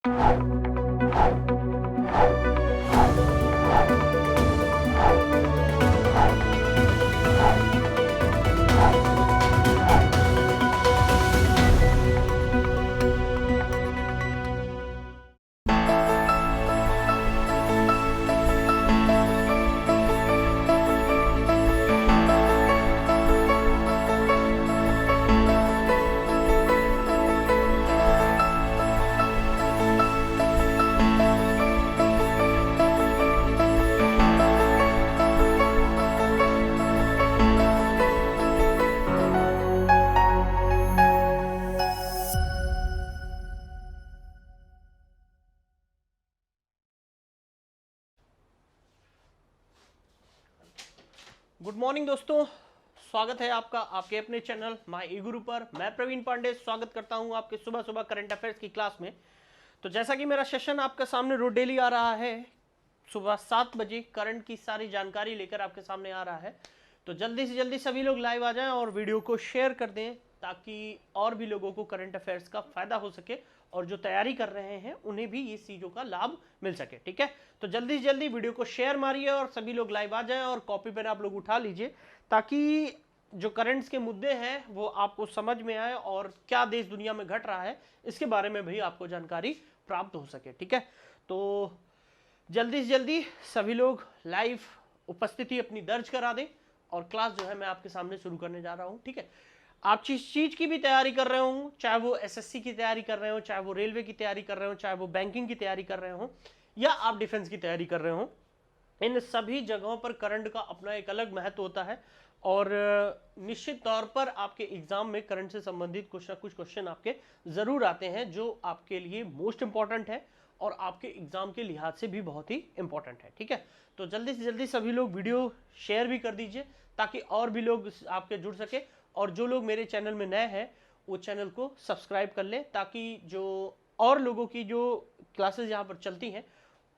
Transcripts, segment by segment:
Good morning दोस्तों, स्वागत है आपका आपके अपने चैनल माय ई गुरु पर। मैं प्रवीण पांडे स्वागत करता हूं आपके सुबह सुबह करंट अफेयर्स की क्लास में। तो जैसा कि मेरा सेशन आपके सामने रोज डेली आ रहा है, सुबह 7 बजे करंट की सारी जानकारी लेकर आपके सामने आ रहा है। तो जल्दी से जल्दी सभी लोग लाइव आ जाएं और वीडियो को शेयर कर दें ताकि और भी लोगों को करंट अफेयर्स का फायदा हो सके और जो तैयारी कर रहे हैं उन्हें भी ये चीज़ों का लाभ मिल सके। ठीक है, तो जल्दी से जल्दी वीडियो को शेयर मारिए और सभी लोग लाइव आ जाएं और कॉपी पेन आप लोग उठा लीजिए ताकि जो करंट्स के मुद्दे हैं वो आपको समझ में आए और क्या देश दुनिया में घट रहा है इसके बारे में भी आपको जानकारी प्राप्त हो सके। ठीक है, तो जल्दी से जल्दी सभी लोग लाइव उपस्थिति अपनी दर्ज करा दें और क्लास जो है मैं आपके सामने शुरू करने जा रहा हूं। ठीक है, आप जिस चीज की भी तैयारी कर रहे हो, चाहे वो एसएससी की तैयारी कर रहे हो, चाहे वो रेलवे की तैयारी कर रहे हो, चाहे वो बैंकिंग की तैयारी कर रहे हो या आप डिफेंस की तैयारी कर रहे हो, इन सभी जगहों पर करंट का अपना एक अलग महत्व होता है और निश्चित तौर पर आपके एग्जाम में करंट से संबंधित कुछ ना कुछ क्वेश्चन आपके जरूर आते हैं जो आपके लिए मोस्ट इंपॉर्टेंट है और आपके एग्जाम के लिहाज से भी बहुत ही इंपॉर्टेंट है। ठीक है, तो जल्दी से जल्दी सभी लोग वीडियो शेयर भी कर दीजिए ताकि और भी लोग आपके जुड़ सके और जो लोग मेरे चैनल में नए हैं वो चैनल को सब्सक्राइब कर लें ताकि जो और लोगों की जो क्लासेस यहाँ पर चलती हैं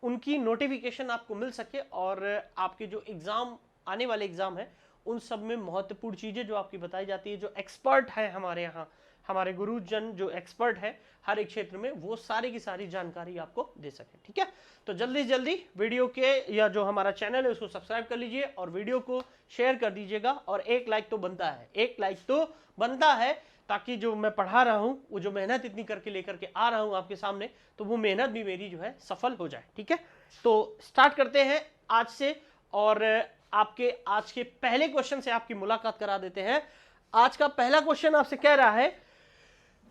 उनकी नोटिफिकेशन आपको मिल सके और आपके जो एग्जाम आने वाले एग्जाम है उन सब में महत्वपूर्ण चीजें जो आपकी बताई जाती है, जो एक्सपर्ट है हमारे यहाँ, हमारे गुरुजन जो एक्सपर्ट है हर एक क्षेत्र में, वो सारी की सारी जानकारी आपको दे सके। ठीक है, तो जल्दी जल्दी वीडियो के या जो हमारा चैनल है उसको सब्सक्राइब कर लीजिए और वीडियो को शेयर कर दीजिएगा और एक लाइक तो बनता है, एक लाइक तो बनता है ताकि जो मैं पढ़ा रहा हूं वो जो मेहनत इतनी करके लेकर के आ रहा हूं आपके सामने तो वो मेहनत भी मेरी जो है सफल हो जाए। ठीक है, तो स्टार्ट करते हैं आज से और आपके आज के पहले क्वेश्चन से आपकी मुलाकात करा देते हैं। आज का पहला क्वेश्चन आपसे कह रहा है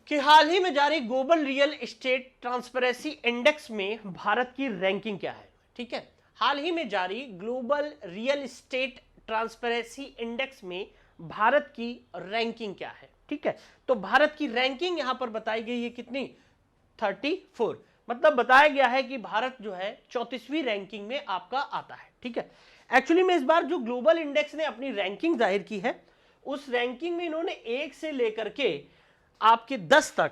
कि हाल ही में जारी global real estate transparency index में भारत की रैंकिंग क्या है। ठीक है, हाल ही में जारी global real estate transparency index में भारत की रैंकिंग क्या है। ठीक है, तो भारत की रैंकिंग यहां पर बताई गई है कितनी, 34। मतलब बताया गया है कि भारत जो है 34वीं रैंकिंग में आपका आता है। ठीक है, एक्चुअली में इस बार जो ग्लोबल इंडेक्स ने अपनी रैंकिंग जाहिर की है उस रैंकिंग में इन्होंने 1 से लेकर के आपके 10 तक,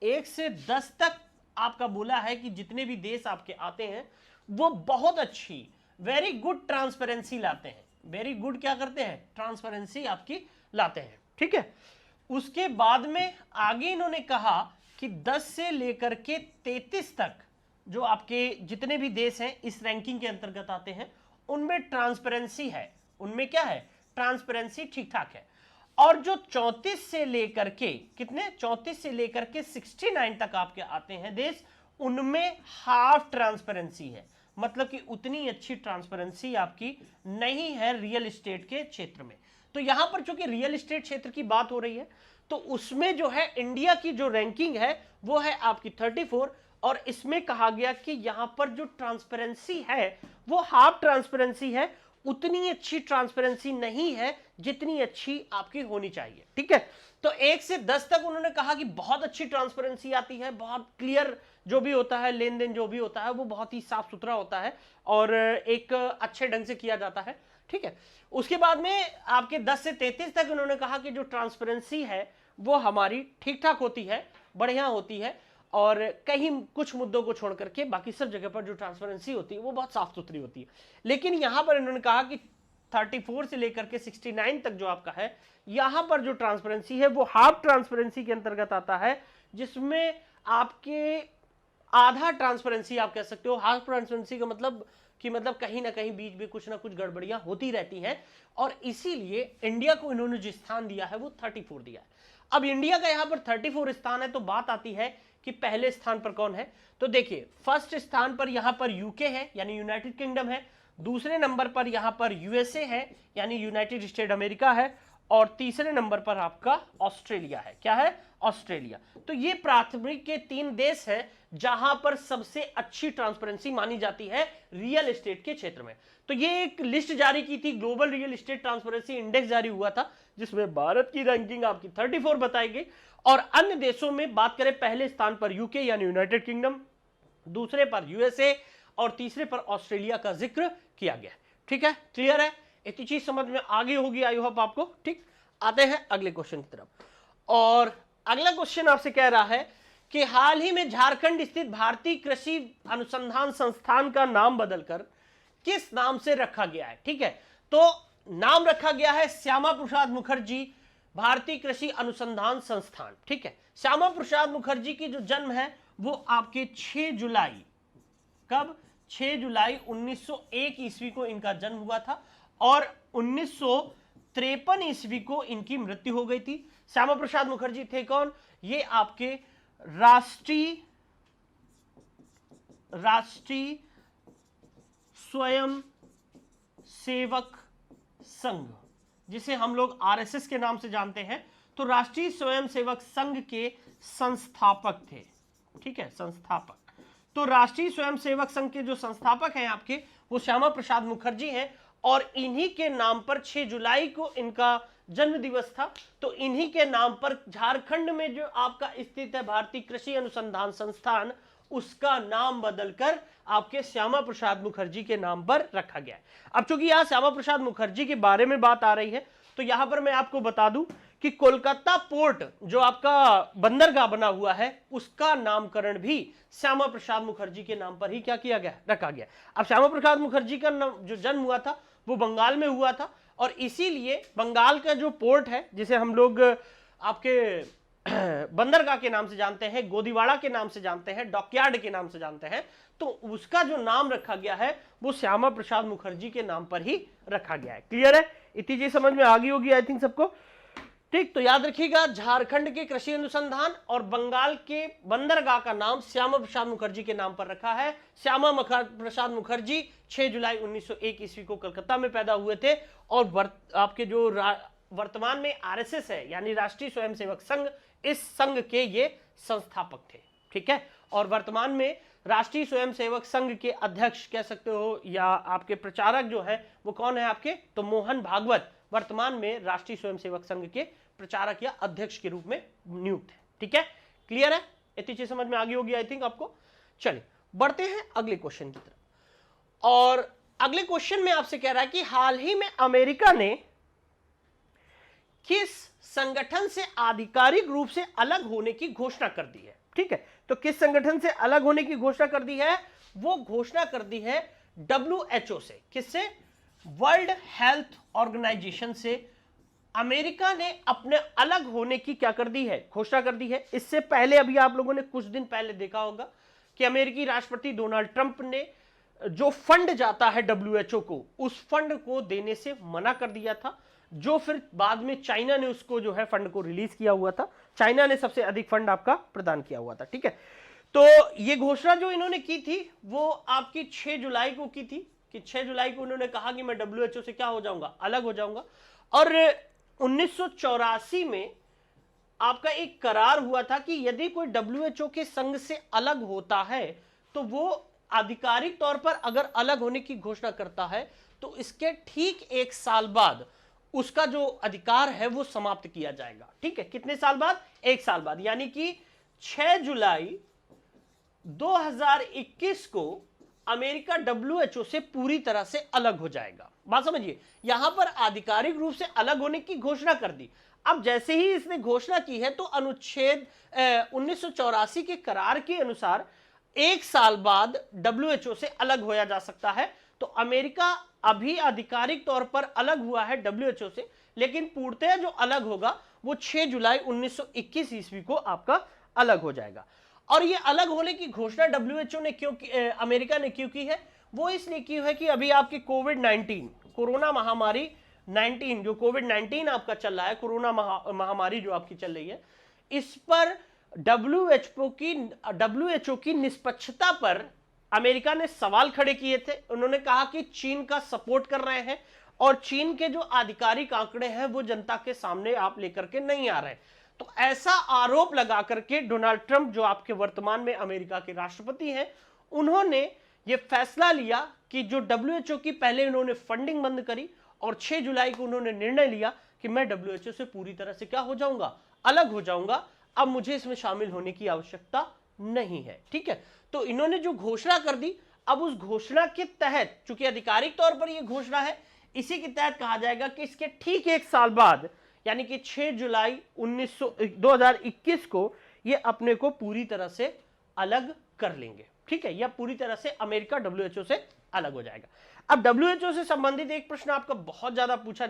1 से 10 तक आपका बोला है कि जितने भी देश आपके आते हैं वो बहुत अच्छी, वेरी गुड ट्रांसपेरेंसी लाते हैं। वेरी गुड क्या करते हैं, ट्रांसपेरेंसी आपकी लाते हैं। ठीक है, उसके बाद में आगे इन्होंने कहा कि 10 से लेकर के 33 तक जो आपके जितने भी देश हैं इस रैंकिंग के अंतर्गत आते हैं उनमें ट्रांसपेरेंसी है, उनमें क्या है, ट्रांसपेरेंसी ठीक ठाक है। और जो 34 से लेकर के कितने, 34 से लेकर के 69 तक आपके आते हैं देश, उनमें हाफ ट्रांसपेरेंसी है। मतलब कि उतनी अच्छी ट्रांसपेरेंसी आपकी नहीं है रियल एस्टेट के क्षेत्र में। तो यहां पर चूंकि रियल एस्टेट क्षेत्र की बात हो रही है तो उसमें जो है इंडिया की जो रैंकिंग है वो है आपकी 34 और इसमें कहा गया कि यहां पर जो ट्रांसपेरेंसी है वो हाफ ट्रांसपेरेंसी है, उतनी अच्छी ट्रांसपेरेंसी नहीं है जितनी अच्छी आपकी होनी चाहिए। ठीक है, तो 1 से 10 तक उन्होंने कहा कि बहुत अच्छी ट्रांसपेरेंसी आती है, बहुत क्लियर जो भी होता है, लेन देन जो भी होता है वो बहुत ही साफ सुथरा होता है और एक अच्छे ढंग से किया जाता है। ठीक है, उसके बाद में आपके 10 से 33 तक उन्होंने कहा कि जो ट्रांसपेरेंसी है वो हमारी ठीक ठाक होती है, बढ़िया होती है और कहीं कुछ मुद्दों को छोड़ करके बाकी सब जगह पर जो ट्रांसपेरेंसी होती है वो बहुत साफ सुथरी होती है। लेकिन यहां पर इन्होंने कहा कि 34 से लेकर के 69 तक जो आपका है यहां पर जो ट्रांसपेरेंसी है वो हाफ ट्रांसपेरेंसी के अंतर्गत आता है, जिसमें आपके आधा ट्रांसपेरेंसी आप कह सकते हो। हाफ ट्रांसपेरेंसी का मतलब कि मतलब कहीं ना कहीं बीच में कुछ ना कुछ गड़बड़ियां होती रहती हैं, और इसीलिए इंडिया को इन्होंने जो स्थान दिया है वो 34 दिया है। अब इंडिया का यहां पर 34 स्थान है, तो बात आती है कि पहले स्थान पर कौन है। तो देखिए फर्स्ट स्थान पर यहां पर यूके है यानी यूनाइटेड किंगडम है, दूसरे नंबर पर यहां पर यूएसए है यानी यूनाइटेड स्टेट अमेरिका है, और तीसरे नंबर पर आपका ऑस्ट्रेलिया है। क्या है? ऑस्ट्रेलिया। तो ये प्राथमिक के 3 देश हैं जहां पर सबसे अच्छी ट्रांसपेरेंसी मानी जाती है रियल एस्टेट के क्षेत्र में। तो ये एक लिस्ट जारी की थी, global real estate transparency index जारी हुआ था, जिसमें भारत की रैंकिंग आपकी 34 बताई गई। और अन्य देशों में बात करें, पहले स्थान पर यूके यानी यूनाइटेड किंगडम, दूसरे पर यूएसए और तीसरे पर ऑस्ट्रेलिया का जिक्र किया गया। ठीक है, क्लियर है? इतनी चीज समझ में आगे होगी आई होप आपको। ठीक, आते हैं अगले क्वेश्चन की तरफ। और अगला क्वेश्चन आपसे कह रहा है कि हाल ही में झारखंड स्थित भारतीय कृषि अनुसंधान संस्थान का नाम बदलकर किस नाम से रखा गया है। ठीक है, तो नाम रखा गया है श्यामा प्रसाद मुखर्जी भारतीय कृषि अनुसंधान संस्थान। ठीक है, श्यामा प्रसाद मुखर्जी की जो जन्म है वो आपके 6 जुलाई, कब? 6 जुलाई 1901 ईस्वी को इनका जन्म हुआ था, और 1953 ईस्वी को इनकी मृत्यु हो गई थी। श्यामा प्रसाद मुखर्जी थे कौन? ये आपके राष्ट्रीय स्वयं सेवक संघ, जिसे हम लोग आरएसएस के नाम से जानते हैं, तो राष्ट्रीय स्वयं सेवक संघ के संस्थापक थे। ठीक है, संस्थापक। तो राष्ट्रीय स्वयं सेवक संघ के जो संस्थापक हैं आपके, वो श्यामा प्रसाद मुखर्जी हैं, और इन्हीं के नाम पर 6 जुलाई को इनका जन्म दिवस था। तो इन्हीं के नाम पर झारखंड में जो आपका स्थित है भारतीय कृषि अनुसंधान संस्थान, उसका नाम बदलकर आपके श्यामा प्रसाद मुखर्जी के नाम पर रखा गया है। अब चूंकि यहां श्यामा प्रसाद मुखर्जी के बारे में बात आ रही है, तो यहां पर मैं आपको बता दूं कि कोलकाता पोर्ट जो आपका बंदरगाह बना हुआ है, उसका नामकरण भी श्यामा प्रसाद मुखर्जी के नाम पर ही क्या किया गया? रखा गया। अब श्यामा प्रसाद मुखर्जी का जो जन्म हुआ था वो बंगाल में हुआ था, और इसीलिए बंगाल का जो पोर्ट है, जिसे हम लोग आपके बंदरगाह के नाम से जानते हैं, गोदीवाड़ा के नाम से जानते हैं, डॉकयार्ड के नाम से जानते हैं, तो उसका जो नाम रखा गया है वो श्यामा प्रसाद मुखर्जी के नाम पर ही रखा गया है। क्लियर है? इतनी चीज समझ में आ गई होगी आई थिंक सबको। ठीक, तो याद रखिएगा, झारखंड के कृषि अनुसंधान और बंगाल के बंदरगाह का नाम श्यामा प्रसाद मुखर्जी के नाम पर रखा है। श्यामा प्रसाद मुखर्जी 6 जुलाई 1901 ईस्वी को कलकत्ता में पैदा हुए थे, और आपके जो वर्तमान में आरएसएस है यानी राष्ट्रीय स्वयंसेवक संघ, इस संघ के ये संस्थापक थे। ठीक है, और वर्तमान में राष्ट्रीय स्वयंसेवक संघ के अध्यक्ष कह सकते हो, या आपके प्रचारक जो है वो कौन है आपके? तो मोहन भागवत वर्तमान में राष्ट्रीय स्वयंसेवक संघ के प्रचारक या अध्यक्ष के रूप में नियुक्त है। ठीक है, क्लियर है? इतनी चीज समझ में आ गई होगी आई थिंक आपको। चलिए बढ़ते हैं अगले क्वेश्चन की तरफ। और अगले क्वेश्चन में आपसे कह रहा है कि हाल ही में अमेरिका ने किस संगठन से आधिकारिक रूप से अलग होने की घोषणा कर दी है। ठीक है, तो किस संगठन से अलग होने की घोषणा कर दी है? वो घोषणा कर दी है WHO से। किससे? वर्ल्ड हेल्थ ऑर्गेनाइजेशन से अमेरिका ने अपने अलग होने की क्या कर दी है? घोषणा कर दी है। इससे पहले अभी आप लोगों ने कुछ दिन पहले देखा होगा कि अमेरिकी राष्ट्रपति डोनाल्ड ट्रंप ने जो फंड जाता है WHO को, उस फंड को देने से मना कर दिया था, जो फिर बाद में चाइना ने उसको जो है फंड को रिलीज किया हुआ था। चाइना ने सबसे अधिक फंड आपका प्रदान किया हुआ था। ठीक है, तो ये घोषणा जो इन्होंने की थी वो आपकी 6 जुलाई को की थी, कि 6 जुलाई को उन्होंने कहा कि मैं WHO से क्या हो जाऊंगा? अलग हो जाऊंगा। और 1984 में आपका एक करार हुआ था कि यदि कोई WHO के संघ से अलग होता है तो वो आधिकारिक तौर पर अगर अलग होने की घोषणा करता है तो इसके ठीक 1 साल बाद उसका जो अधिकार है वो समाप्त किया जाएगा। ठीक है, कितने साल बाद? 1 साल बाद, यानी कि 6 जुलाई 2021 को अमेरिका WHO से पूरी तरह से अलग हो जाएगा। बात समझिए, यहां पर आधिकारिक रूप से अलग होने की घोषणा कर दी। अब जैसे ही इसने घोषणा की है तो अनुच्छेद 1984 के करार के अनुसार 1 साल बाद WHO से अलग होया जा सकता है। तो अमेरिका अभी आधिकारिक तौर पर अलग हुआ है WHO से, लेकिन पूर्णतः जो अलग होगा वो 6 जुलाई 1921 ईस्वी को आपका अलग हो जाएगा। और ये अलग होने की घोषणा डब्ल्यूएचओ ने क्यों अमेरिका ने क्यों की है? वो इसलिए की है कि अभी आपकी कोविड-19 कोरोना महामारी 19 जो कोविड-19 आपका चल रहा है, कोरोना महामारी जो आपकी चल रही है, इस पर डब्ल्यूएचओ की निष्पक्षता पर अमेरिका ने सवाल खड़े किए थे। उन्होंने कहा कि चीन का सपोर्ट कर रहे हैं और चीन के जो आधिकारिक आंकड़े हैं वो जनता के सामने आप लेकर के नहीं आ रहे। तो ऐसा आरोप लगा करके डोनाल्ड ट्रंप जो आपके वर्तमान में अमेरिका के राष्ट्रपति हैं, उन्होंने ये फैसला लिया कि जो डब्ल्यूएचओ की पहले उन्होंने फंडिंग बंद करी और 6 जुलाई को उन्होंने निर्णय लिया कि मैं डब्ल्यूएचओ से पूरी तरह से क्या हो जाऊंगा, अलग हो जाऊंगा, अब मुझे इसमें शामिल होने की आवश्यकता नहीं है। ठीक है, तो इन्होंने जो घोषणा कर दी, अब उस घोषणा के तहत, चूंकि आधिकारिक तौर पर यह घोषणा है, इसी के तहत कहा जाएगा कि इसके ठीक 1 साल बाद यानी कि 6 जुलाई 2021 को ये अपने को पूरी तरह से अलग कर लेंगे। ठीक है, या पूरी तरह से अमेरिका डब्ल्यूएचओ से अलग हो जाएगा। अब डब्ल्यूएचओ से संबंधित एक प्रश्न आपका बहुत ज्यादा पूछा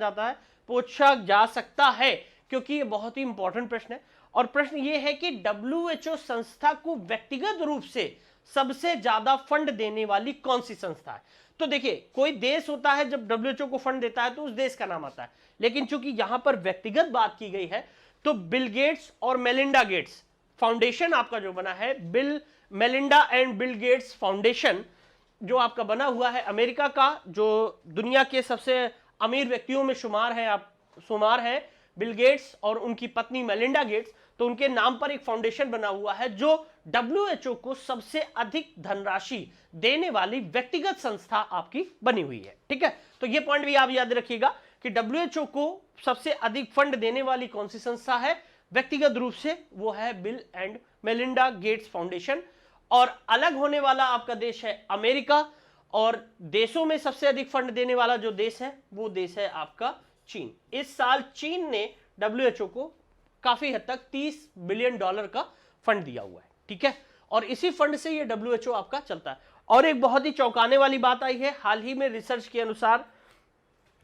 जा सकता है, क्योंकि ये बहुत ही इंपॉर्टेंट प्रश्न है। और प्रश्न ये है कि डब्ल्यूएचओ संस्था को व्यक्तिगत रूप से सबसे ज्यादा फंड देने वाली कौन सी संस्था है? तो देखिए, कोई देश होता है जब डब्ल्यूएचओ को फंड देता है तो उस देश का नाम आता है, लेकिन चूंकि यहां पर व्यक्तिगत बात की गई है तो बिल गेट्स और मेलिंडा गेट्स फाउंडेशन आपका जो बना है, Melinda and Bill Gates foundation जो आपका बना हुआ है अमेरिका का, जो दुनिया के सबसे अमीर व्यक्तियों में शुमार है बिल गेट्स और उनकी पत्नी मेलिंडा गेट्स, तो उनके नाम पर एक फाउंडेशन बना हुआ है जो डब्ल्यूएचओ को सबसे अधिक धनराशि देने वाली व्यक्तिगत संस्था आपकी बनी हुई है। ठीक है, तो ये पॉइंट भी आप याद रखिएगा कि डब्ल्यूएचओ को सबसे अधिक फंड देने वाली कौन सी संस्था है व्यक्तिगत रूप से, वो है bill and Melinda Gates foundation. और अलग होने वाला आपका देश है अमेरिका, और देशों में सबसे अधिक फंड देने वाला जो देश है वो देश है आपका चीन। इस साल चीन ने डब्ल्यूएचओ को काफी हद तक $30 बिलियन का फंड दिया हुआ है। ठीक है, और इसी फंड से ये डब्ल्यूएचओ आपका चलता है। और एक बहुत ही चौंकाने वाली बात आई है, हाल ही में रिसर्च के अनुसार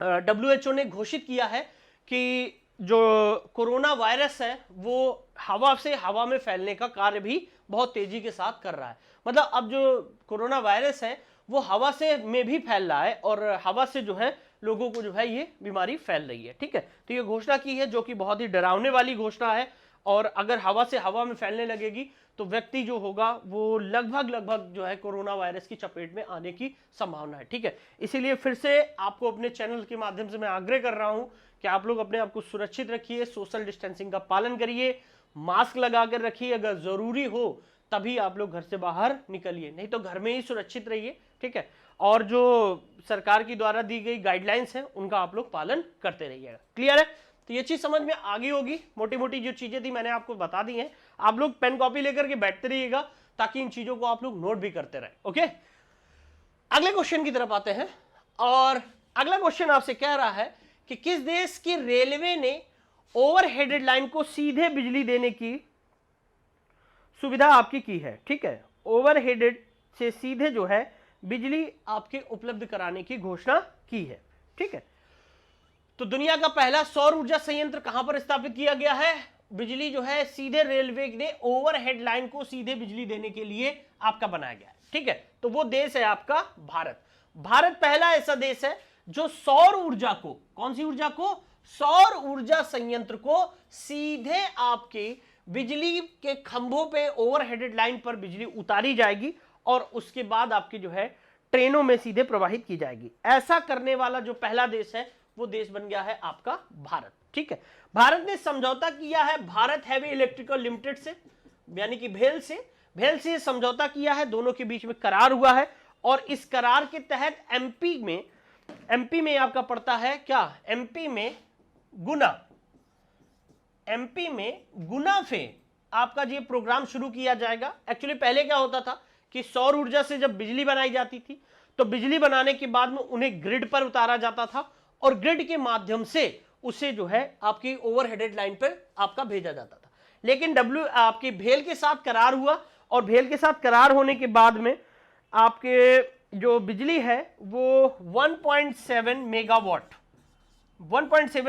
डब्ल्यूएचओ ने घोषित किया है कि जो कोरोना वायरस है वो हवा से हवा में फैलने का कार्य भी बहुत तेजी के साथ कर रहा है। मतलब अब जो कोरोना वायरस है वो हवा से में भी फैल रहा है और हवा से जो है लोगों को जो है ये बीमारी फैल रही है। ठीक है, तो ये घोषणा की है जो कि बहुत ही डरावने वाली घोषणा है, और अगर हवा से हवा में फैलने लगेगी तो व्यक्ति जो होगा वो लगभग जो है कोरोना वायरस की चपेट में आने की संभावना है। ठीक है, इसीलिए फिर से आपको अपने चैनल के माध्यम से मैं आग्रह कर रहा हूं कि आप लोग अपने आप को सुरक्षित रखिए, सोशल डिस्टेंसिंग का पालन करिए, मास्क लगाकर रखिए, अगर जरूरी हो तभी आप लोग घर से बाहर निकलिए, नहीं तो घर में ही सुरक्षित रहिए। ठीक है, और जो सरकार की द्वारा दी गई गाइडलाइंस है उनका आप लोग पालन करते रहिएगा। क्लियर है? तो ये चीज समझ में आ गई होगी, मोटी मोटी जो चीजें थी मैंने आपको बता दी हैं। आप लोग पेन कॉपी लेकर के बैठते रहिएगा ताकि इन चीजों को आप लोग नोट भी करते रहे। ओके, अगले क्वेश्चन की तरफ आते हैं, और अगला क्वेश्चन आपसे कह रहा है कि किस देश की रेलवे ने ओवरहेडेड लाइन को सीधे बिजली देने की सुविधा आपकी की है? ठीक है, ओवरहेडेड से सीधे जो है बिजली आपके उपलब्ध कराने की घोषणा की है। ठीक है, तो दुनिया का पहला सौर ऊर्जा संयंत्र कहां पर स्थापित किया गया है? बिजली जो है सीधे रेलवे ने ओवरहेड लाइन को सीधे बिजली देने के लिए आपका बनाया गया है। ठीक है, तो वो देश है आपका भारत। भारत पहला ऐसा देश है जो सौर ऊर्जा को, कौन सी ऊर्जा को? सौर ऊर्जा संयंत्र को सीधे आपके बिजली के खंभों पे ओवरहेडेड लाइन पर बिजली उतारी जाएगी और उसके बाद आपकी जो है ट्रेनों में सीधे प्रवाहित की जाएगी। ऐसा करने वाला जो पहला देश है वो देश बन गया है आपका भारत। ठीक है, भारत ने समझौता किया है भारत हैवी इलेक्ट्रिकल लिमिटेड से, यानी कि भेल से समझौता किया है, दोनों के बीच में करार हुआ है। और इस करार के तहत एमपी में आपका पड़ता है क्या? एमपी में गुना से आपका ये प्रोग्राम शुरू किया जाएगा। एक्चुअली पहले क्या होता था कि सौर ऊर्जा से जब बिजली बनाई जाती थी तो बिजली बनाने के बाद में उन्हें ग्रिड पर उतारा जाता था और ग्रिड के माध्यम से उसे जो है आपकी ओवरहेडेड लाइन पर आपका भेजा जाता था। लेकिन आपके भेल के साथ करार हुआ, और भेल के साथ करार होने के बाद में आपके जो बिजली है वो 1.7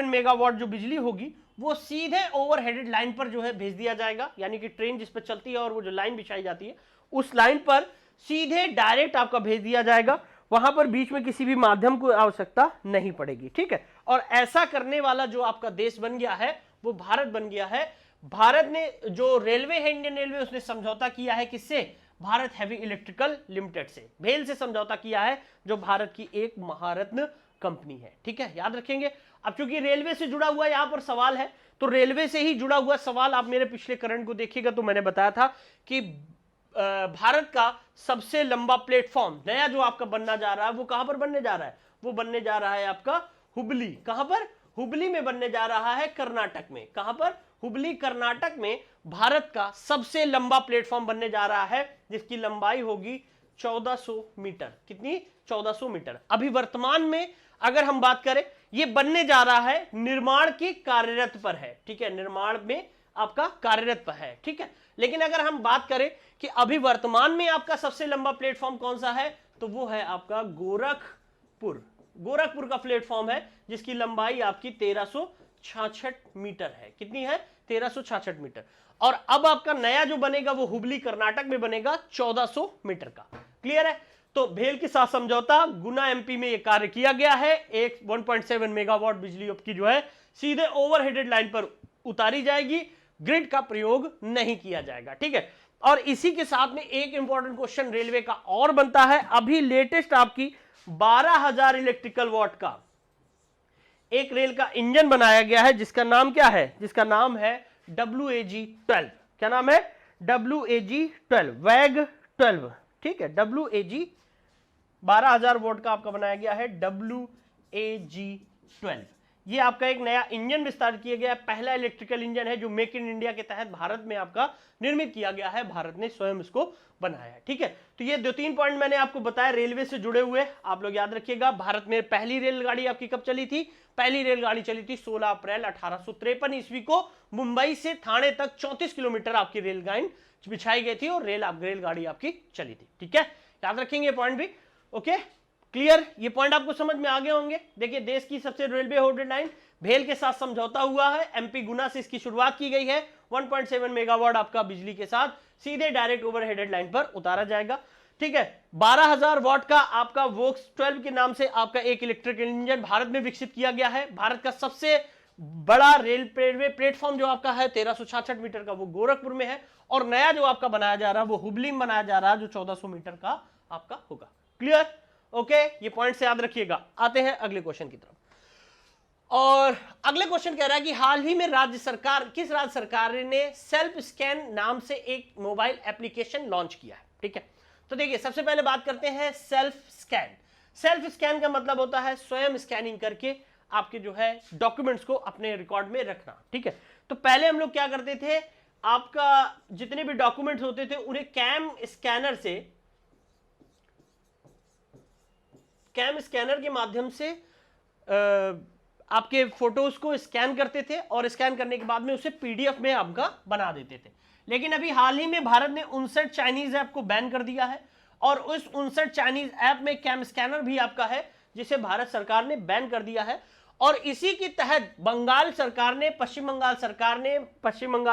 मेगावाट जो बिजली होगी वो सीधे ओवरहेडेड लाइन पर जो है भेज दिया जाएगा, यानी कि ट्रेन जिस पर चलती है और वो जो लाइन बिछाई जाती है उस लाइन पर सीधे डायरेक्ट आपका भेज दिया जाएगा, वहां पर बीच में किसी भी माध्यम को आवश्यकता नहीं पड़ेगी। ठीक है, और ऐसा करने वाला जो आपका देश बन गया है वो भारत बन गया है। भारत ने जो रेलवे है, इंडियन रेलवे, उसने समझौता किया है किससे? भारत हैवी इलेक्ट्रिकल लिमिटेड से, भेल से समझौता किया है, जो भारत की एक महारत्न कंपनी है। ठीक है, याद रखेंगे। अब चूंकि रेलवे से जुड़ा हुआ यहां पर सवाल है, तो रेलवे से ही जुड़ा हुआ सवाल आप मेरे पिछले करंट को देखिएगा तो मैंने बताया था कि भारत का सबसे लंबा प्लेटफॉर्म नया जो आपका बनना जा रहा है वो कहां पर बनने जा रहा है? वो बनने जा रहा है आपका हुबली। कहां पर? हुबली में बनने जा रहा है, कर्नाटक में। कहां पर? हुबली, कर्नाटक में भारत का सबसे लंबा प्लेटफॉर्म बनने जा रहा है, जिसकी लंबाई होगी 1400 मीटर। कितनी? 1400 मीटर। अभी वर्तमान में अगर हम बात करें, ये बनने जा रहा है, निर्माण की कार्यरत पर है। ठीक है, निर्माण में आपका कार्यरत पर है। ठीक है, लेकिन अगर हम बात करें कि अभी वर्तमान में आपका सबसे लंबा प्लेटफॉर्म कौन सा है, तो वो है आपका गोरखपुर। गोरखपुर का प्लेटफॉर्म है, जिसकी लंबाई आपकी 1366 मीटर है। कितनी है? 1366 मीटर। और अब आपका नया जो बनेगा वो हुबली, कर्नाटक में बनेगा 1400 मीटर का। क्लियर है? तो भेल के साथ समझौता, गुना एमपी में यह कार्य किया गया है। एक 1.7 मेगावाट बिजली की जो है सीधे ओवरहेडेड लाइन पर उतारी जाएगी, ग्रिड का प्रयोग नहीं किया जाएगा। ठीक है, और इसी के साथ में एक इंपॉर्टेंट क्वेश्चन रेलवे का और बनता है। अभी लेटेस्ट आपकी 12,000 इलेक्ट्रिकल वॉट का एक रेल का इंजन बनाया गया है, जिसका नाम क्या है? जिसका नाम है WAG-12। क्या नाम है? WAG-12, वैग 12। ठीक है, WAG 12,000 वोल्ट का आपका बनाया गया है WAG-12। ये आपका एक नया इंजन विस्तार किया गया है, पहला इलेक्ट्रिकल इंजन है जो मेक इन इंडिया के तहत भारत में आपका निर्मित किया गया है, भारत ने स्वयं इसको बनाया है। ठीक है, तो ये 2-3 पॉइंट मैंने आपको बताया रेलवे से जुड़े हुए, आप लोग याद रखिएगा। भारत में पहली रेलगाड़ी आपकी कब चली थी? पहली रेलगाड़ी चली थी 16 अप्रैल 1853 ईस्वी को। मुंबई से थाने तक 34 किलोमीटर आपकी रेलगाड़ी बिछाई गई थी और रेलगाड़ी आपकी चली थी। ठीक है, याद रखेंगे पॉइंट भी। Okay, clear? ये पॉइंट आपको समझ में आ गए होंगे। देखिए, देश की सबसे रेलवे होल्डेड लाइन भेल के साथ समझौता हुआ है, एमपी गुना से इसकी शुरुआत की गई है। 1.7 मेगावाट आपका बिजली के साथ सीधे डायरेक्ट ओवरहेडेड लाइन पर उतारा जाएगा। ठीक है, 12,000 वाट का आपका वोक्स 12 के नाम से आपका एक इलेक्ट्रिकल इंजन भारत में विकसित किया गया है। भारत का सबसे बड़ा रेलवे प्लेटफॉर्म जो आपका है 1366 मीटर का, वो गोरखपुर में है। और नया जो आपका बनाया जा रहा है वो हुबली में बनाया जा रहा है, जो 1400 मीटर का आपका होगा। क्लियर? ओके, ये पॉइंट से याद रखिएगा। आते हैं अगले क्वेश्चन की तरफ। और अगले क्वेश्चन कह रहा है कि हाल ही में किस राज्य सरकार ने सेल्फ स्कैन नाम से एक मोबाइल एप्लीकेशन लॉन्च किया है? ठीक है, तो देखिए, सबसे पहले बात करते हैं सेल्फ स्कैन। सेल्फ स्कैन का मतलब होता है स्वयं स्कैनिंग करके आपके जो है डॉक्यूमेंट्स को अपने रिकॉर्ड में रखना। ठीक है, तो पहले हम लोग क्या करते थे, आपका जितने भी डॉक्यूमेंट्स होते थे उन्हें कैम स्कैनर के माध्यम से आपके फोटोज को स्कैन करते थे और स्कैन करने के बाद में उसे पीडीएफ में आपका बना देते थे। लेकिन अभी हाल ही में भारत ने 59 चाइनीज ऐप को बैन कर दिया है, और उस 59 चाइनीज ऐप में कैम स्कैनर भी आपका है, जिसे भारत सरकार ने बैन कर दिया है। और इसी के तहत पश्चिम बंगाल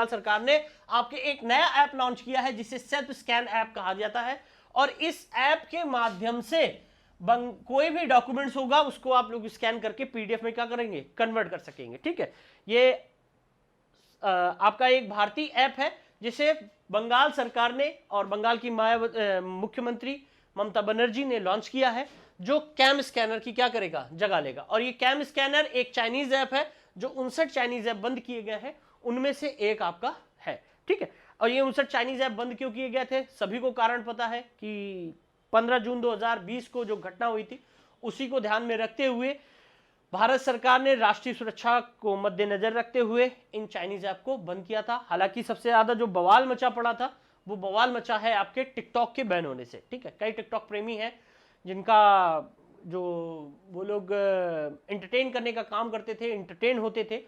सरकार ने आपके एक नया ऐप लॉन्च किया है, जिसे सेल्फ स्कैन ऐप कहा जाता है। और इस ऐप के माध्यम से कोई भी डॉक्यूमेंट्स होगा उसको आप लोग स्कैन करके पीडीएफ में क्या करेंगे? कन्वर्ट कर सकेंगे। ठीक है, ये आपका एक भारतीय ऐप है, जिसे बंगाल सरकार ने और बंगाल की मुख्यमंत्री ममता बनर्जी ने लॉन्च किया है, जो कैम स्कैनर की क्या करेगा? जगह लेगा। और ये कैम स्कैनर एक चाइनीज ऐप है, जो 59 चाइनीज ऐप बंद किए गए हैं उनमें से एक आपका है। ठीक है, और ये 59 चाइनीज ऐप बंद क्यों किए गए थे? सभी को कारण पता है कि 15 जून 2020 को जो घटना हुई थी, उसी को ध्यान में रखते हुए भारत सरकार ने राष्ट्रीय सुरक्षा को मद्देनजर रखते हुए इन चाइनीज ऐप को बंद किया था। हालांकि सबसे ज्यादा जो बवाल मचा पड़ा था, वो बवाल मचा है आपके टिकटॉक के बैन होने से। ठीक है, कई टिकटॉक प्रेमी हैं जिनका जो वो लोग एंटरटेन करने का काम करते थे, एंटरटेन होते थे,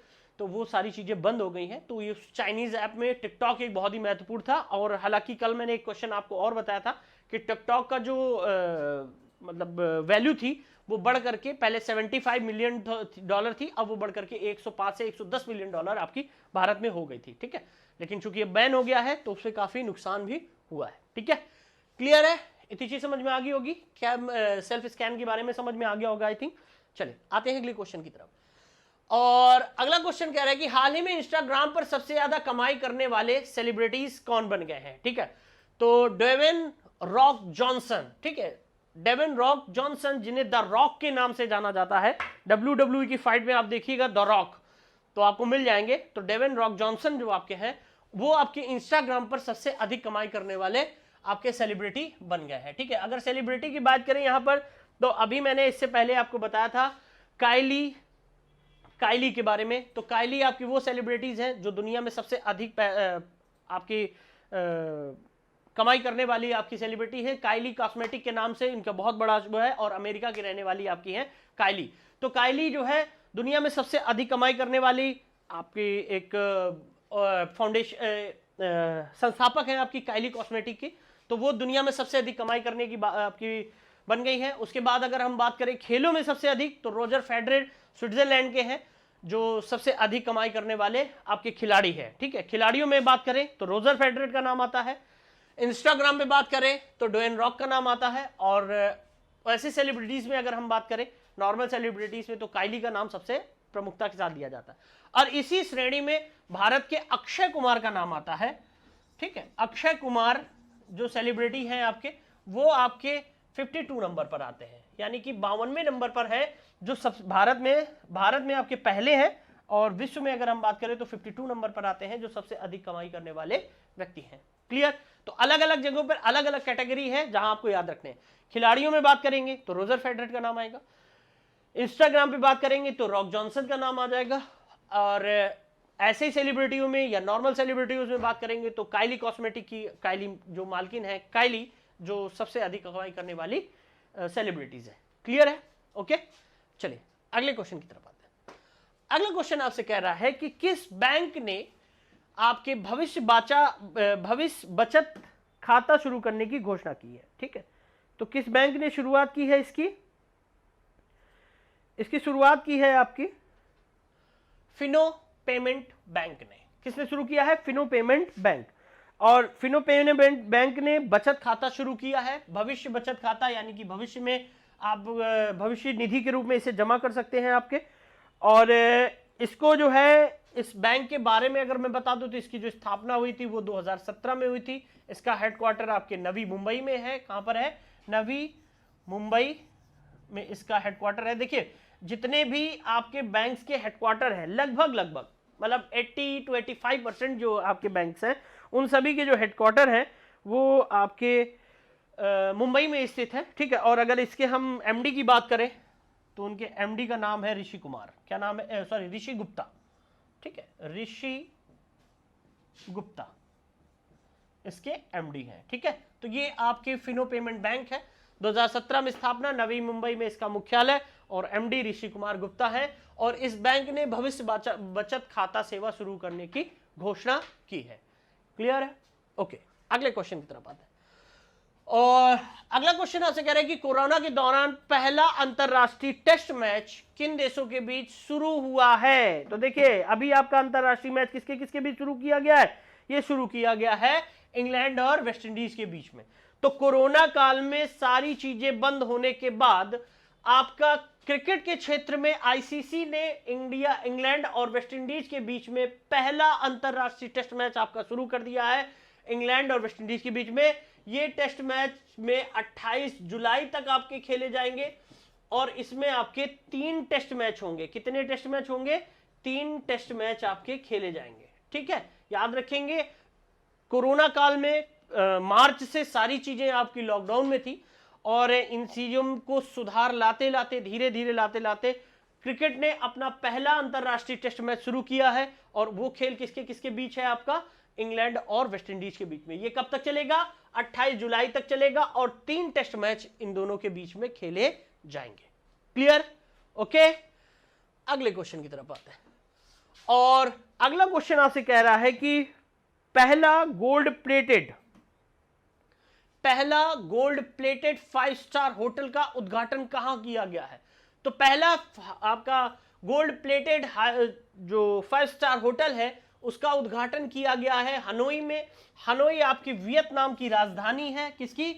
तो वो सारी चीजें बंद हो गई हैं। तो ये चाइनीज ऐप में टिकटॉक एक बहुत ही महत्वपूर्ण था। और हालांकि कल मैंने एक क्वेश्चन आपको और बताया था कि टिकटॉक का जो मतलब वैल्यू थी वो बढ़ करके पहले 75 मिलियन डॉलर थी, अब वो बढ़ करके 105 से 110 मिलियन डॉलर आपकी भारत में हो गई थी, ठीक है। लेकिन चूंकि ये बैन हो गया है तो उससे काफी नुकसान भी हुआ है, ठीक है। क्लियर है, इतनी चीज समझ में आ गई होगी, क्या सेल्फ स्कैन के बारे में समझ में आ गया होगा आई थिंक। चलिए आते हैं अगले क्वेश्चन की तरफ। और अगला क्वेश्चन कह रहा है कि हाल ही में इंस्टाग्राम पर सबसे ज्यादा कमाई करने वाले सेलिब्रिटीज कौन बन गए हैं, ठीक है। तो डेविन रॉक जॉनसन, ठीक है, डेविन रॉक जॉनसन, जिन्हें द रॉक के नाम से जाना जाता है, WWE की फाइट में आप देखिएगा द रॉक तो आपको मिल जाएंगे। तो डेविन रॉक जॉनसन जो आपके हैं वो आपके इंस्टाग्राम पर सबसे अधिक कमाई करने वाले आपके सेलिब्रिटी बन गए हैं, ठीक है। अगर सेलिब्रिटी की बात करें यहां पर, तो अभी मैंने इससे पहले आपको बताया था काइली के बारे में। तो काइली आपकी वो सेलिब्रिटीज हैं जो दुनिया में सबसे अधिक आपकी कमाई करने वाली आपकी सेलिब्रिटी है। काइली कॉस्मेटिक के नाम से इनका बहुत बड़ा वो है, और अमेरिका की रहने वाली आपकी है काइली। तो काइली जो है दुनिया में सबसे अधिक कमाई करने वाली आपकी एक फाउंडेशन संस्थापक है आपकी काइली कॉस्मेटिक की। तो वो दुनिया में सबसे अधिक कमाई करने की आपकी बन गई है। उसके बाद अगर हम बात करें खेलों में सबसे अधिक, तो रोजर फेडरर स्विट्जरलैंड के हैं जो सबसे अधिक कमाई करने वाले आपके खिलाड़ी हैं, ठीक है। खिलाड़ियों में बात करें तो रोजर फेडरर का नाम आता है। इंस्टाग्राम पे बात करें तो ड्वेन रॉक का नाम आता है। और ऐसे सेलिब्रिटीज में अगर हम बात करें नॉर्मल सेलिब्रिटीज में, तो काइली का नाम सबसे प्रमुखता के साथ दिया जाता है। और इसी श्रेणी में भारत के अक्षय कुमार का नाम आता है, ठीक है। अक्षय कुमार जो सेलिब्रिटी हैं आपके, वो आपके 52 नंबर पर आते हैं, यानी कि 52वें नंबर पर है जो सब भारत में आपके पहले हैं। और विश्व में अगर हम बात करें तो 52 नंबर पर आते हैं जो सबसे अधिक कमाई करने वाले व्यक्ति हैं। क्लियर। तो अलग अलग जगहों पर अलग अलग कैटेगरी है जहां आपको याद रखने हैं। खिलाड़ियों में बात करेंगे तो रोजर फेडरर का नाम आएगा। इंस्टाग्राम पे बात करेंगे तो रॉक जॉनसन का नाम आ जाएगा। और ऐसे ही सेलिब्रिटियों में या नॉर्मल सेलिब्रिटीज में बात करेंगे तो काइली कॉस्मेटिक की काइली जो मालकिन है, काइली जो सबसे अधिक कमाई करने वाली सेलिब्रिटीज है। क्लियर है, ओके। चलिए अगले क्वेश्चन की तरफ आते हैं। अगला क्वेश्चन आपसे कह रहा है कि किस बैंक ने आपके भविष्य बचत खाता शुरू करने की घोषणा की है, ठीक है। तो किस बैंक ने शुरुआत की है इसकी शुरुआत की है आपकी फिनो पेमेंट बैंक ने। किसने शुरू किया है? Fino payment bank. और फिनो पेमेंट बैंक ने बचत खाता शुरू किया है, भविष्य बचत खाता, यानी कि भविष्य में आप भविष्य निधि के रूप में इसे जमा कर सकते हैं आपके। और इसको जो है, इस बैंक के बारे में अगर मैं बता दूं तो इसकी जो स्थापना हुई थी वो 2017 में हुई थी। इसका हेडक्वार्टर आपके नवी मुंबई में है। कहां पर है? नवी मुंबई में इसका हेडक्वार्टर है। देखिए जितने भी आपके बैंक्स के हेडक्वार्टर हैं, लगभग मतलब 80 to 85% जो आपके बैंक्स हैं, उन सभी के जो हेडक्वार्टर हैं वो आपके मुंबई में स्थित है, ठीक है। और अगर इसके हम एमडी की बात करें तो उनके एमडी का नाम है ऋषि कुमार। क्या नाम है? सॉरी, ऋषि गुप्ता, ठीक है। ऋषि गुप्ता इसके एमडी हैं, ठीक है। तो ये आपके फिनो पेमेंट बैंक है। 2017 में स्थापना, नवी मुंबई में इसका मुख्यालय, और एमडी ऋषि कुमार गुप्ता है। और इस बैंक ने भविष्य बचत खाता सेवा शुरू करने की घोषणा की है। क्लियर है, ओके। अगले क्वेश्चन की तरफ आते हैं। और अगला क्वेश्चन आपसे कह रहे हैं कि कोरोना के दौरान पहला अंतरराष्ट्रीय टेस्ट मैच किन देशों के बीच शुरू हुआ है? तो देखिए अभी आपका अंतरराष्ट्रीय मैच किसके किसके बीच शुरू किया गया है? ये शुरू किया गया है इंग्लैंड और वेस्ट इंडीज के बीच में। तो कोरोना काल में सारी चीजें बंद होने के बाद आपका क्रिकेट के क्षेत्र में आईसीसी ने इंग्लैंड और वेस्ट इंडीज के बीच में पहला अंतरराष्ट्रीय टेस्ट मैच आपका शुरू कर दिया है, इंग्लैंड और वेस्ट इंडीज के बीच में। ये टेस्ट मैच में 28 जुलाई तक आपके खेले जाएंगे, और इसमें आपके 3 टेस्ट मैच होंगे। कितने टेस्ट मैच होंगे? 3 टेस्ट मैच आपके खेले जाएंगे, ठीक है। याद रखेंगे कोरोना काल में मार्च से सारी चीजें आपकी लॉकडाउन में थी, और इन चीजों को सुधार लाते लाते, धीरे धीरे लाते लाते क्रिकेट ने अपना पहला अंतरराष्ट्रीय टेस्ट मैच शुरू किया है। और वो खेल किसके किसके बीच है? आपका इंग्लैंड और वेस्ट इंडीज के बीच में। ये कब तक चलेगा? 28 जुलाई तक चलेगा, और 3 टेस्ट मैच इन दोनों के बीच में खेले जाएंगे। Clear, okay. अगले क्वेश्चन की तरफ आते हैं। और अगला क्वेश्चन आपसे कह रहा है कि पहला गोल्ड प्लेटेड पहला गोल्ड प्लेटेड 5 स्टार होटल का उद्घाटन कहां किया गया है? तो पहला आपका गोल्ड प्लेटेड जो 5 स्टार होटल है उसका उद्घाटन किया गया है हनोई में। हनोई आपकी वियतनाम की राजधानी है। किसकी?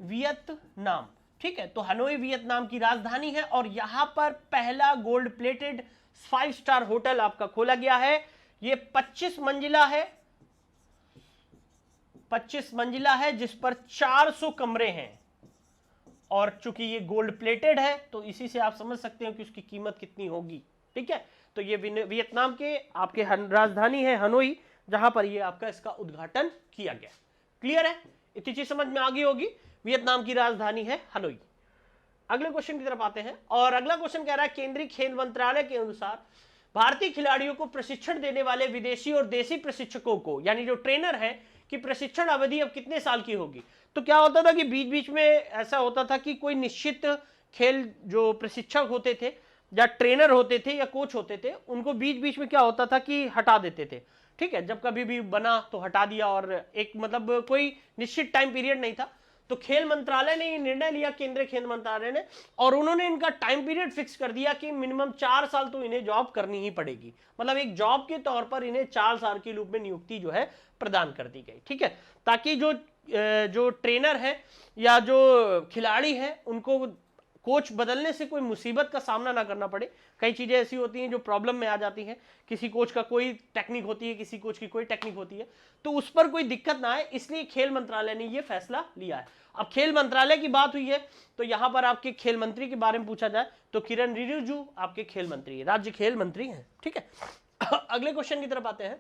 वियतनाम। ठीक है, तो हनोई वियतनाम की राजधानी है और यहां पर पहला गोल्ड प्लेटेड 5 स्टार होटल आपका खोला गया है। ये 25 मंजिला है, 25 मंजिला है जिस पर 400 कमरे हैं और चूंकि ये गोल्ड प्लेटेड है तो इसी से आप समझ सकते हो कि उसकी कीमत कितनी होगी। ठीक है, तो ये वियतनाम के आपके राजधानी है हनोई, जहां पर ये आपका इसका उद्घाटन किया गया। क्लियर है? इतनी चीज समझ में आ गई होगी। वियतनाम की राजधानी है हनोई। अगले क्वेश्चन की तरफ आते हैं और अगला क्वेश्चन कह रहा है केंद्रीय खेल मंत्रालय के अनुसार भारतीय खिलाड़ियों को प्रशिक्षण देने वाले विदेशी और देसी प्रशिक्षकों को, यानी जो ट्रेनर है, कि प्रशिक्षण अवधि अब कितने साल की होगी? तो क्या होता था कि बीच बीच में ऐसा होता था कि कोई निश्चित खेल जो प्रशिक्षक होते थे या ट्रेनर होते थे या कोच होते थे, उनको बीच बीच में क्या होता था कि हटा देते थे। ठीक है, जब कभी भी बना तो हटा दिया और एक मतलब कोई निश्चित टाइम पीरियड नहीं था। तो खेल मंत्रालय ने ये निर्णय लिया, केंद्रीय खेल मंत्रालय ने, और उन्होंने इनका टाइम पीरियड फिक्स कर दिया कि मिनिमम 4 साल तो इन्हें जॉब करनी ही पड़ेगी। मतलब एक जॉब के तौर पर इन्हें 4 साल के रूप में नियुक्ति जो है प्रदान कर दी गई। ठीक है, ताकि जो ट्रेनर है या जो खिलाड़ी है उनको कोच बदलने से कोई मुसीबत का सामना ना करना पड़े। कई चीजें ऐसी होती हैं जो प्रॉब्लम में आ जाती हैं, किसी कोच का कोई टेक्निक होती है, किसी कोच की कोई टेक्निक होती है, तो उस पर कोई दिक्कत ना आए, इसलिए खेल मंत्रालय ने यह फैसला लिया है। अब खेल मंत्रालय की बात हुई है तो यहां पर आपके खेल मंत्री के बारे में पूछा जाए तो किरण रिजिजू आपके खेल मंत्री, राज्य खेल मंत्री हैं। ठीक है, अगले क्वेश्चन की तरफ आते हैं।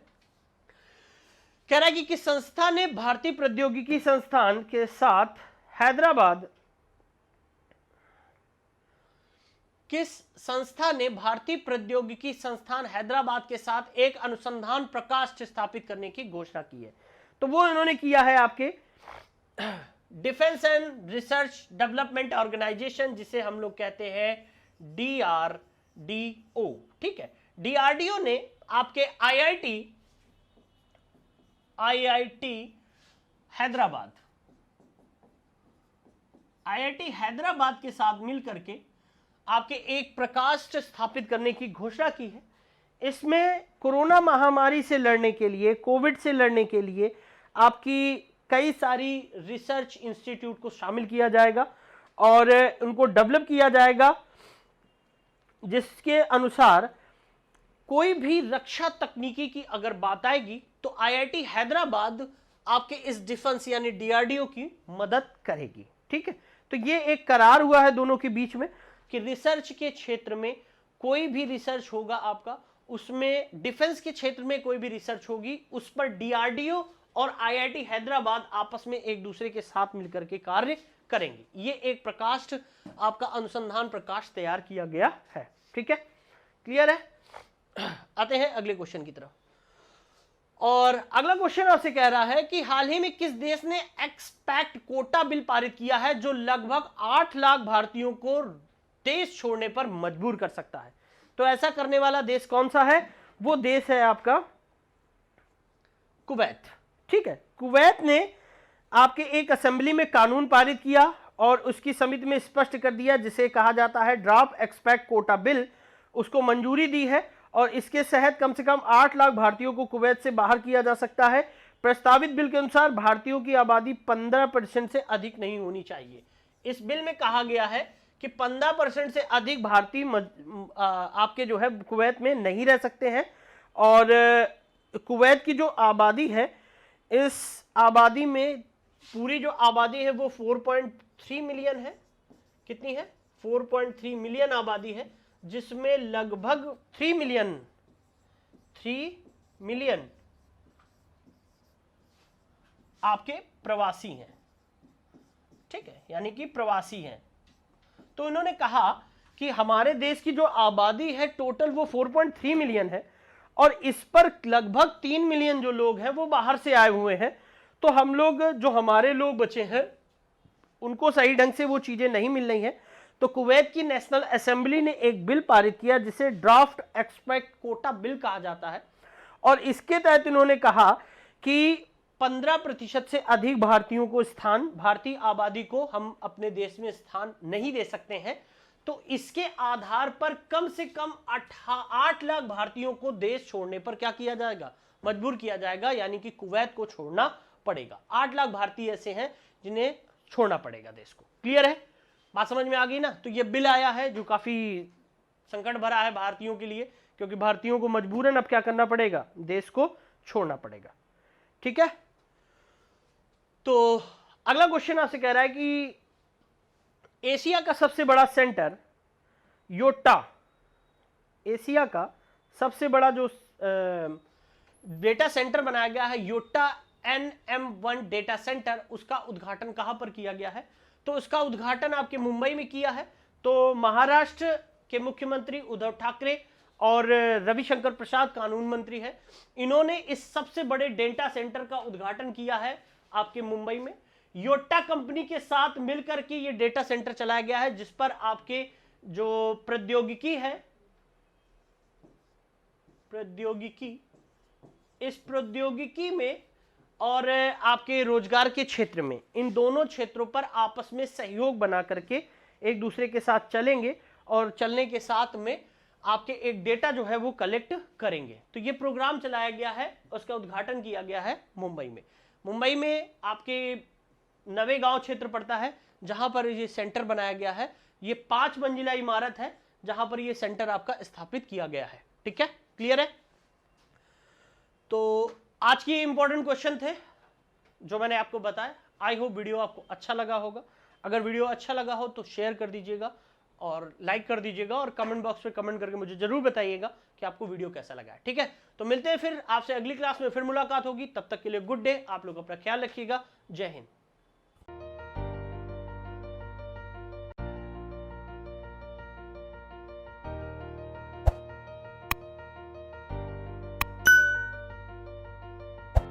कह रहा है कि किस संस्था ने भारतीय प्रौद्योगिकी संस्थान के साथ हैदराबाद किस संस्था ने भारतीय प्रौद्योगिकी संस्थान हैदराबाद के साथ एक अनुसंधान प्रकोष्ठ स्थापित करने की घोषणा की है? तो वो इन्होंने किया है आपके defence and research development organisation, जिसे हम लोग कहते हैं DRDO। ठीक है, DRDO ने आपके IIT हैदराबाद के साथ मिलकर के आपके एक प्रकोष्ठ स्थापित करने की घोषणा की है। इसमें कोरोना महामारी से लड़ने के लिए, कोविड से लड़ने के लिए आपकी कई सारी रिसर्च इंस्टीट्यूट को शामिल किया जाएगा और उनको डेवलप किया जाएगा, जिसके अनुसार कोई भी रक्षा तकनीकी की अगर बात आएगी तो IIT हैदराबाद आपके इस डिफेंस यानी DRDO की मदद करेगी। ठीक है, तो ये एक करार हुआ है दोनों के बीच में कि रिसर्च के क्षेत्र में कोई भी रिसर्च होगा आपका, उसमें डिफेंस के क्षेत्र में कोई भी रिसर्च होगी, उस पर DRDO और IIT हैदराबाद आपस में एक दूसरे के साथ मिलकर के कार्य करेंगे। ये एक प्रकोष्ठ आपका अनुसंधान प्रकोष्ठ तैयार किया गया है। ठीक है, क्लियर है? आते हैं अगले क्वेश्चन की तरफ और अगला क्वेश्चन आपसे कह रहा है कि हाल ही में किस देश ने एक्सपैक्ट कोटा बिल पारित किया है जो लगभग 8 लाख भारतीयों को देश छोड़ने पर मजबूर कर सकता है? तो ऐसा करने वाला देश कौन सा है? वो देश है आपका कुवैत। ठीक है, कुवैत ने आपके एक असेंबली में कानून पारित किया और उसकी समिति में स्पष्ट कर दिया, जिसे कहा जाता है ड्राफ्ट एक्सपैक्ट कोटा बिल, उसको मंजूरी दी है और इसके तहत कम से कम 8 लाख भारतीयों को कुवैत से बाहर किया जा सकता है। प्रस्तावित बिल के अनुसार भारतीयों की आबादी 15% से अधिक नहीं होनी चाहिए। इस बिल में कहा गया है कि 15% से अधिक भारतीय आपके जो है कुवैत में नहीं रह सकते हैं और कुवैत की जो आबादी है, इस आबादी में पूरी जो आबादी है वो 4.3 मिलियन है। कितनी है? 4.3 मिलियन आबादी है, जिसमें लगभग 3 मिलियन आपके प्रवासी हैं। ठीक है, यानी कि प्रवासी हैं। तो इन्होंने कहा कि हमारे देश की जो आबादी है टोटल वो 4.3 मिलियन है और इस पर लगभग 3 मिलियन जो लोग हैं वो बाहर से आए हुए हैं। तो हम लोग जो हमारे लोग बचे हैं उनको सही ढंग से वो चीजें नहीं मिल रही हैं। तो कुवैत की नेशनल असेंबली ने एक बिल पारित किया जिसे ड्राफ्ट एक्सपेक्ट कोटा बिल कहा जाता है और इसके तहत इन्होंने कहा कि 15% से अधिक भारतीयों को स्थान, भारतीय आबादी को हम अपने देश में स्थान नहीं दे सकते हैं, तो इसके आधार पर कम से कम 8 लाख भारतीयों को देश छोड़ने पर क्या किया जाएगा, मजबूर किया जाएगा, यानी कि कुवैत को छोड़ना पड़ेगा। 8 लाख भारतीय ऐसे हैं जिन्हें छोड़ना पड़ेगा देश को। क्लियर है, बात समझ में आ गई ना। तो ये बिल आया है जो काफी संकट भरा है भारतीयों के लिए, क्योंकि भारतीयों को मजबूरन अब क्या करना पड़ेगा, देश को छोड़ना पड़ेगा। ठीक है, तो अगला क्वेश्चन आपसे कह रहा है कि एशिया का सबसे बड़ा सेंटर योटा, एशिया का सबसे बड़ा जो डेटा सेंटर बनाया गया है योटा NM1 डेटा सेंटर, उसका उद्घाटन कहां पर किया गया है, तो उसका उद्घाटन आपके मुंबई में किया है। तो महाराष्ट्र के मुख्यमंत्री उद्धव ठाकरे और रविशंकर प्रसाद कानून मंत्री है, इन्होंने इस सबसे बड़े डेटा सेंटर का उद्घाटन किया है आपके मुंबई में। योटा कंपनी के साथ मिलकर के ये डेटा सेंटर चलाया गया है, जिस पर आपके जो प्रौद्योगिकी है, इस प्रौद्योगिकी में और आपके रोजगार के क्षेत्र में, इन दोनों क्षेत्रों पर आपस में सहयोग बना करके एक दूसरे के साथ चलेंगे और चलने के साथ में आपके एक डेटा जो है वो कलेक्ट करेंगे। तो ये प्रोग्राम चलाया गया है, उसका उद्घाटन किया गया है मुंबई में। मुंबई में आपके नवेगांव क्षेत्र पड़ता है जहां पर ये सेंटर बनाया गया है। ये 5 मंजिला इमारत है जहां पर ये सेंटर आपका स्थापित किया गया है। ठीक है, क्लियर है। तो आज के इंपॉर्टेंट क्वेश्चन थे जो मैंने आपको बताया। आई होप वीडियो आपको अच्छा लगा होगा। अगर वीडियो अच्छा लगा हो तो शेयर कर दीजिएगा और लाइक कर दीजिएगा और कमेंट बॉक्स में कमेंट करके मुझे जरूर बताइएगा कि आपको वीडियो कैसा लगा है। ठीक है, तो मिलते हैं फिर आपसे अगली क्लास में, फिर मुलाकात होगी। तब तक के लिए गुड डे, आप लोग अपना ख्याल रखिएगा। जय हिंद।